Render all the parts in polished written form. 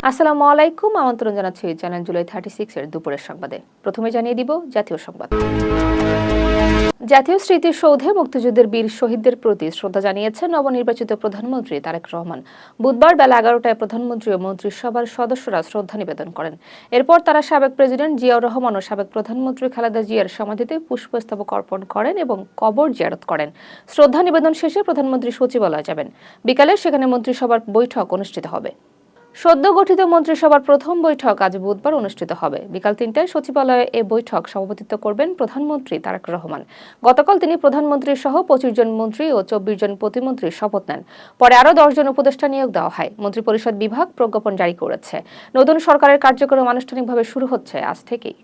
আসসালামু আলাইকুম, আমন্ত্রণ জানাচ্ছি চ্যানেল জুলাই 36 এর দুপুরের সংবাদে। প্রথমে জানিয়ে দিব জাতীয় সংবাদ। জাতীয় স্মৃতিসৌধে মুক্তিযুদ্ধের বীর শহীদদের প্রতি শ্রদ্ধা জানিয়েছেন নবনির্বাচিত প্রধানমন্ত্রী তারেক রহমান। বুধবার বেলা 11টায় প্রধানমন্ত্রী ও মন্ত্রিসভার সদস্যরা শ্রদ্ধা নিবেদন করেন। এরপর তারা সাবেক প্রেসিডেন্ট জিয়াউর রহমান ও সাবেক প্রধানমন্ত্রী খালেদা জিয়ার সমাধিতে পুষ্পস্তবক অর্পণ করেন এবং কবর জিয়ারত করেন। শ্রদ্ধা নিবেদন শেষে প্রধানমন্ত্রী সচিবালয়ে যাবেন। বিকালে সেখানে মন্ত্রিসভার বৈঠক অনুষ্ঠিত হবে। সদ্য গঠিত মন্ত্রিসভার প্রথম বৈঠক আজ বুধবার অনুষ্ঠিত হবে। বিকাল 3টায় সচিবালয়ে এ বৈঠক সভাপতিত্ব করবেন প্রধানমন্ত্রী তারেক রহমান। গতকাল তিনি প্রধানমন্ত্রী সহ 25 জন মন্ত্রী ও 24 জন প্রতিমন্ত্রীর শপথ নেন। পরে আরও 10 জন উপদেষ্টা নিয়োগ দেওয়া হয়। মন্ত্রিপরিষদ বিভাগ প্রজ্ঞাপন জারি করেছে। নতুন সরকারের কার্যক্রম আনুষ্ঠানিকভাবে শুরু হচ্ছে আজ থেকেই।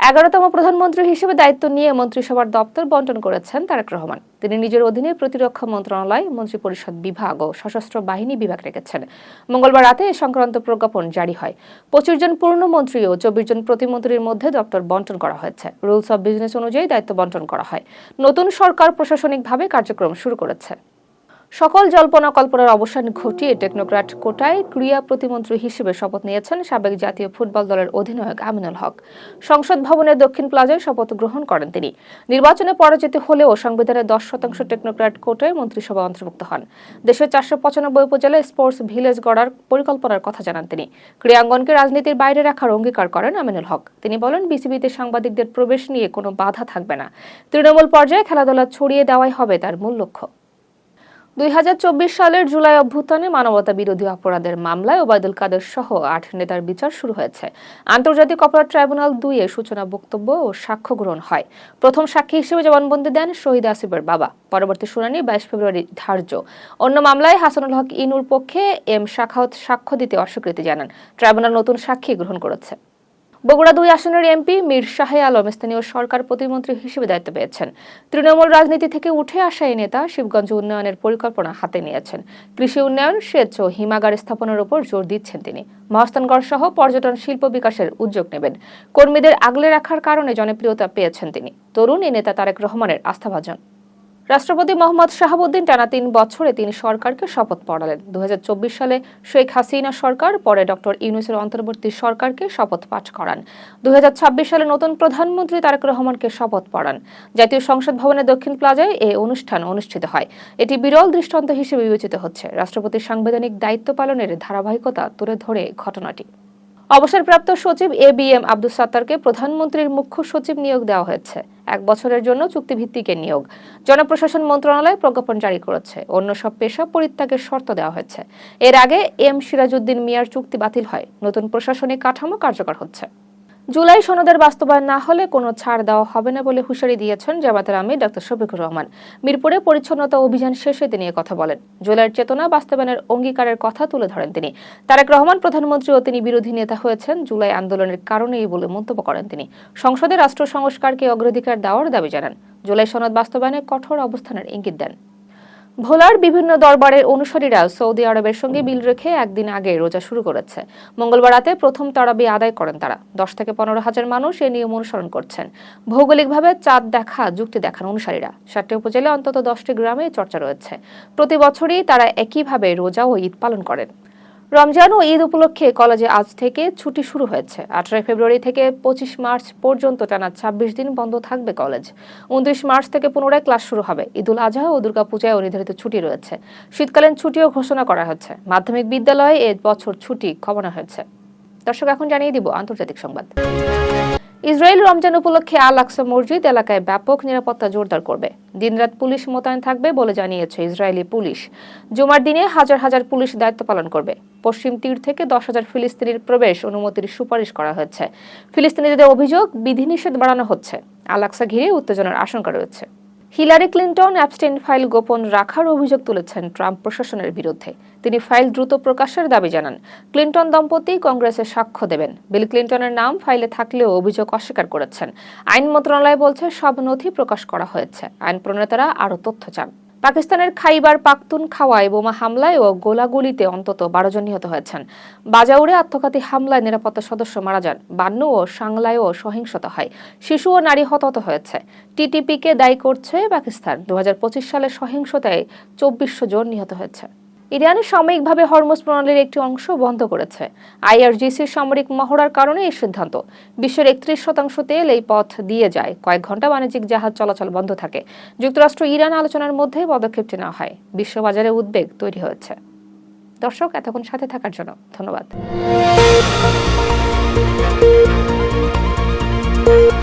11তম প্রধানমন্ত্রী হিসেবে দায়িত্ব নিয়ে মন্ত্রিসভার দপ্তর বণ্টন করেছেন তারেক রহমান। তিনি নিজের অধীনে প্রতিরক্ষা মন্ত্রণালয়, মন্ত্রিপরিষদ বিভাগ ও সশস্ত্র বাহিনী বিভাগ রেখেছেন। মঙ্গলবার রাতে এ সংক্রান্ত প্রজ্ঞাপন জারি হয়। 25 জন পূর্ণমন্ত্রী ও 24 জন প্রতিমন্ত্রীর মধ্যে দপ্তর বণ্টন করা হয়েছে। রুলস অব বিজনেস অনুযায়ী দায়িত্ব বণ্টন করা হয়। নতুন সরকার প্রশাসনিকভাবে কার্যক্রম শুরু করেছে। সকল জল্পনা কল্পনার অবসান ঘটিয়ে টেকনোক্র্যাট কোটায় ক্রীড়া প্রতিমন্ত্রী হিসেবে শপথ নিয়েছেন সাবেক জাতীয় ফুটবল দলের অধিনায়ক আমিনুল হক। সংসদ ভবনের দক্ষিণ প্লাজায় শপথ গ্রহণ করেন তিনি। নির্বাচনে পরাজিত হলেও সংবিধানের 10% টেকনোক্র্যাট কোটায় মন্ত্রিসভা অন্তর্ভুক্ত হন। দেশের 495 উপজেলায় স্পোর্টস ভিলেজ গড়ার পরিকল্পনার কথা জানান তিনি। ক্রীড়াঙ্গনকে রাজনীতির বাইরে রাখার অঙ্গীকার করেন আমিনুল হক। তিনি বলেন, বিসিবিতে সাংবাদিকদের প্রবেশ নিয়ে কোনো বাধা থাকবে না। তৃণমূল পর্যায়ে খেলাধুলা ছড়িয়ে দেওয়াই হবে তার মূল লক্ষ্য। 2024 সালের জুলাই অভ্যুত্থানে মানবতা বিরোধী অপরাধের মামলায় ওবায়দুল কাদের সহ 8 নেতার বিচার শুরু হয়েছে। আন্তর্জাতিক অপরাধ ট্রাইব্যুনাল 2 এ সূচনা বক্তব্য ও সাক্ষ্য গ্রহণ হয়। প্রথম সাক্ষী হিসেবে জবানবন্দি দেন শহীদ আসিফের বাবা। পরবর্তী শুনানি 22 ফেব্রুয়ারি ধার্য। অন্য মামলায় হাসানুল হক ইনুর পক্ষে এম শাখাওয়াত সাক্ষ্য দিতে অস্বীকৃতি জানান। ট্রাইব্যুনাল নতুন সাক্ষী গ্রহণ করেছে। বগুড়া 2 আসনের এমপি মীর শাহে আলম স্থানীয় সরকার প্রতিমন্ত্রী হিসেবে দায়িত্ব পেয়েছেন। তৃণমূল রাজনীতি থেকে উঠে আসা এই নেতা শিবগঞ্জ উন্নয়নের পরিকল্পনা হাতে নিয়েছেন। কৃষি উন্নয়ন, সেচ ও হিমাগার স্থাপনের উপর জোর দিচ্ছেন তিনি। মহাস্থানগড় সহ পর্যটন শিল্প বিকাশের উদ্যোগ নেবেন। কর্মীদের আগলে রাখার কারণে জনপ্রিয়তা পেয়েছেন তিনি। তরুণ এই নেতা তারেক রহমানের আস্থাভাজন। রাষ্ট্রপতি মোহাম্মদ শাহাবুদ্দিন টানা 3 বছরে তিনি সরকারকে শপথ পড়ালেন। 2024 সালে শেখ হাসিনা সরকার, পরে ডক্টর ইউনূসের অন্তর্বর্তী সরকারকে শপথ পাঠ করান। 2026 সালে নতুন প্রধানমন্ত্রী তারেক রহমানকে শপথ পড়ান। জাতীয় সংসদ ভবনের দক্ষিণ প্লাজায় এই অনুষ্ঠান অনুষ্ঠিত হয়। এটি বিরল দৃষ্টান্ত হিসেবে বিবেচিত হচ্ছে। রাষ্ট্রপতির সাংবিধানিক দায়িত্ব পালনের ধারাবাহিকতা তুলে ধরে ঘটনাটি। অবসরপ্রাপ্ত সচিব এবিএম আব্দুস সাত্তারকে প্রধানমন্ত্রীর মুখ্য সচিব নিয়োগ দেওয়া হয়েছে। 1 বছরের জন্য চুক্তিভিত্তিক নিয়োগ। জনপ্রশাসন মন্ত্রণালয় প্রজ্ঞাপন জারি করেছে। অন্য সব পেশা পরিত্যাগের শর্ত দেওয়া হয়েছে। এর আগে এম সিরাজউদ্দিন মিয়ার চুক্তি বাতিল হয়। নতুন প্রশাসনিক কাঠামো কার্যকর হচ্ছে। জুলাই সনদের বাস্তবায়ন না হলে কোনো ছাড় দেওয়া হবে না বলে হুঁশিয়ারি দিয়েছেন জামায়াতের আমির ডক্টর শফিকুর রহমান। মিরপুরে পরিচ্ছন্নতা অভিযান শেষে তিনি কথা বলেন। জুলাইয়ের চেতনা বাস্তবায়নের অঙ্গীকারের কথা তুলে ধরেন তিনি। তারেক রহমান প্রধানমন্ত্রী ও তিনি বিরোধী নেতা হয়েছেন জুলাই আন্দোলনের কারণেই বলে মন্তব্য করেন তিনি। সংসদে রাষ্ট্র সংস্কারকে অগ্রাধিকার দেওয়ার দাবি জানান। জুলাই সনদ বাস্তবায়নে কঠোর অবস্থানের ইঙ্গিত দেন। ভোলার বিভিন্ন দরবারের অনুসারীরা সৌদি আরবের সঙ্গে মিল রেখে একদিন আগে রোজা শুরু করেছে। মঙ্গলবার রাতে প্রথম তারাবি আদায় করেন তারা। 10 থেকে 15 হাজার মানুষ এই নিয়ম অনুসরণ করছেন। ভৌগোলিকভাবে চাঁদ দেখা যুক্তি দেখান অনুসারীরা। 7টি উপজেলায় অন্তত 10টি গ্রামে চর্চা রয়েছে। প্রতি বছরই তারা একইভাবে রোজা ও ঈদ পালন করেন। রমজান ও ঈদ উপলক্ষে কলেজে আজ থেকে ছুটি শুরু হয়েছে। 18 ফেব্রুয়ারি থেকে 25 মার্চ পর্যন্ত টানা 26 দিন বন্ধ থাকবে কলেজ। 29 মার্চ থেকে পুনরায় ক্লাস শুরু হবে। ঈদুল আজহা ও দুর্গাপূজায় নির্ধারিত ছুটি রয়েছে। শীতকালীন ছুটিও ঘোষণা করা হয়েছে। মাধ্যমিক বিদ্যালয়ে এ বছর ছুটি কমানো হয়েছে। দর্শক, এখন জানিয়ে দিব আন্তর্জাতিক সংবাদ। ইসরায়েল রমজান উপলক্ষে আল আকসা মসজিদ এলাকায় ব্যাপক নিরাপত্তা জোরদার করবে। দিনরাত পুলিশ মোতায়েন থাকবে বলে জানিয়েছে ইসরায়েলি পুলিশ। জুমার দিনে হাজার হাজার পুলিশ দায়িত্ব পালন করবে। পশ্চিম তীর থেকে 10,000 ফিলিস্তিনির প্রবেশ অনুমতির সুপারিশ করা হয়েছে। ফিলিস্তিনিদের অভিযোগ, বিধিনিষেধ বাড়ানো হচ্ছে। আল আকসা ঘিরে উত্তেজনার আশঙ্কা রয়েছে। হিলারি ক্লিন্টন অ্যাপস্টেইন ফাইল গোপন রাখার অভিযোগ তুলেছেন ট্রাম্প প্রশাসনের বিরুদ্ধে। তিনি ফাইল দ্রুত প্রকাশের দাবি জানান। ক্লিন্টন দম্পতি কংগ্রেসে সাক্ষ্য দেবেন। বিল ক্লিন্টনের নাম ফাইলে থাকলেও অভিযোগ অস্বীকার করেছেন। আইন মন্ত্রণালয় বলছে সব নথি প্রকাশ করা হয়েছে। আইন প্রণেতারা আরও তথ্য চান। পাকিস্তানের খাইবার পাখতুনখাওয়ায় বোমা হামলায় ও গোলাগুলিতে অন্তত 12 জন নিহত হয়েছেন। বাজাউরে আত্মঘাতী হামলায় নিরাপত্তা সদস্য মারা যান। বান্নু ও সাংলায়ও সহিংসতা হয়। শিশু ও নারী হতাহত হয়েছে। টিটিপিকে দায়ী করছে পাকিস্তান। 2025 সালে সহিংসতায় 2400 জন নিহত হয়েছে। ইরান সাময়িকভাবে হরমুজ প্রণালীর একটি অংশ বন্ধ করেছে। আইআরজিসির সামরিক মহড়ার কারণে এই সিদ্ধান্ত। বিশ্বের 31% তেল এই পথ দিয়ে যায়। কয়েক ঘন্টা বাণিজ্যিক জাহাজ চলাচল বন্ধ থাকে। যুক্তরাষ্ট্র ইরান আলোচনার মধ্যে পদক্ষেপটি নেওয়া হয়। বিশ্ববাজারে উদ্বেগ তৈরি হয়েছে। দর্শক, এতক্ষণ সাথে থাকার জন্য ধন্যবাদ।